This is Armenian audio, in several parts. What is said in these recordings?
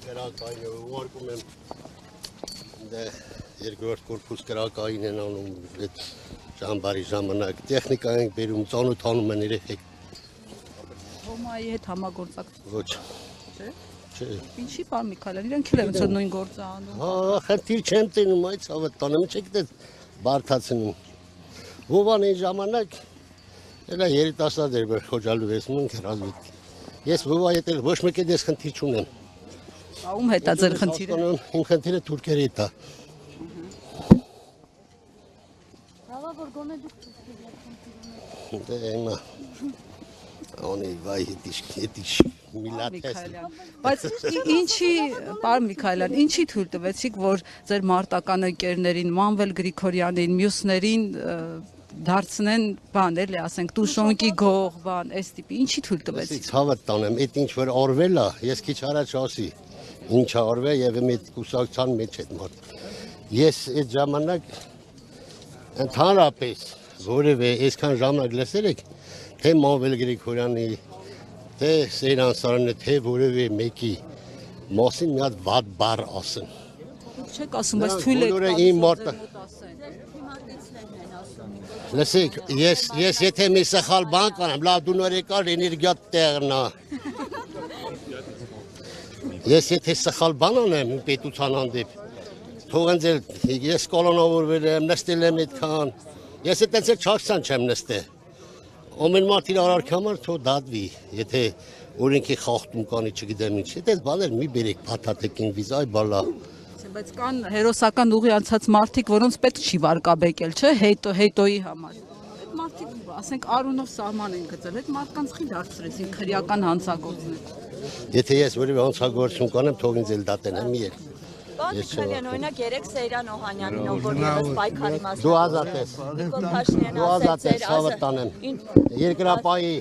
Գրակային ուղարկում եմ երկրորդ կորպուս գրակային են անում այդ ճամբարի ժամանակ տեխնիկա ենք բերում ծանոթանում են երեխեք Հոմայի հետ համագործակցություն ոչ չէ ինչի պարոն Միքայելյան իրենք էլ են ոնց նույն գործը անում հա խնդիր չեմ տենում այդ ցավը տանում չեք դե բարթացնում Վովան այն ժամանակ Elə երիտասարդ էր որ խոջալու ես մունք ռազմիկ ես Վովա հետ ոչ մեկի դες խնդիր չունեմ Ում հետ է ձեր խնդիրը իմ խնդիրը թուրքերի հետ է Հալա որ գոնե դուք դե հիմա Oni vay yetiş millet Բայց ինչի պարոն Միքայելյան ինչի թույլ տվեցիք որ ձեր մարտական ընկերներին Մանվել Գրիգորյանին մյուսներին դարձնեն բան էլի ասենք տուշոնկի գող բան այս տիպի ինչի թույլ տվեցիք Ցավը տանեմ այդ ինչ որ արվել է ես քիչ առաջ ասի ինչ արվել եւ այդ կուսակցության մեջ այդ մարդ ես այդ ժամանակ ընդհանրապես որևէ այսքան ժամանակ լսել եք թե Մանվել Գրիգորյանի թե Սեյրան Սարյանի թե որևէ մեկի մասին մի հատ վատ բառ ասեն Չեք ասում բայց թույլ եք իմ մարտը Լսեք ես եթե մի սխալ բան կանեմ լավ դու նոր եկար էներգիա տեղն է Ես եթե սխալ բան անեմ պետության հանդեպ թող ինձ ես կոլոնավորվել եմ նստել եմ այդքան ես այդպես չարցան չեմ նստել Ամեն մարդ իր արարքամար թող դատվի եթե օրենքի խախտում կանի չգիտեմ ինչ այդպես բաներ մի բերեք փաթաթեկին վիզ այ բալա Բայց կան հերոսական ուղի անցած մարդիկ որոնց պետք չի վարկաբեկել չէ հետոյի համար Այդ մարդիկ ասենք արունով սահման են գծել այդ մարդկանց խի դարձրեցին քրեական հանցագործներ Եթե ես որևէ հանցագործություն կանեմ թող ինձ էլ դատեն մի եք Պարոն Միքայելյան, օրինակ երեք Սեյրան Օհանյանին, ով որ ևս պայքարի մասնակից Դու ազատ ես Նիկոլ Փաշինյանը Դու ազատ ես ցավը տանեմ Երկրապայի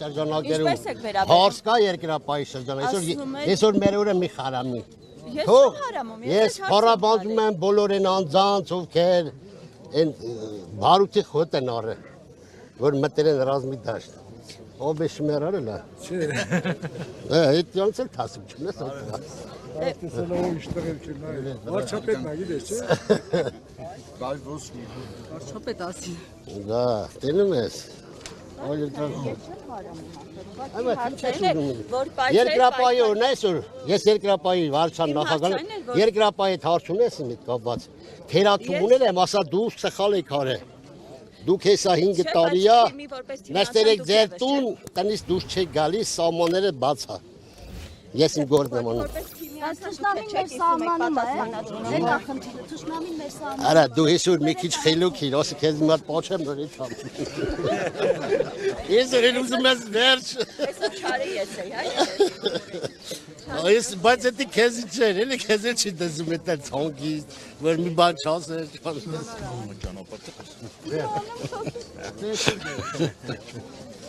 շրջանակներում Հարց կա երկրապայի շրջանակ այսօր մեր օրը մի խարամի Ես չեմ հարամում Ես փառաբանվում եմ բոլորին անձանց ովքեր այն բարութի խոտ են արել որ մտել են ռազմի դաշտ Ով է շմերարել է Չէ Այդ ոնց էլ թասում չունես Տեսելով իշտղել չնայ Վարչապետն է գիտես չէ Վարչապետ ասի Դա տենում ես Երկրապայի օրն այսօր ես երկրապայի վարչան նախագահ երկրապայի հարց ունես իմ հետ կապված թերացում ունել եմ ասա դու սխալ եք արել Դուք հեսա 5 տարի է նստել եք ձեր տուն տնից դուրս չեք գալիս սահմանները բաց է Ես իմ գործն եմ անում Թշնամին մեր սահմանում է Եկա խնդիրը Թշնամին մեր սահմանում Արա դու այսօր մի քիչ խելոք իր ասի քեզ մի հատ պաչեմ նոր իջ ամ Ես էլ ուզում ես վերջ Այսօր չարի ես էի, հա Այս բայց դա քեզ չէ, էլի քեզ չի դզում այդ ցանկի, որ մի բան չասեր, ճանապարհ։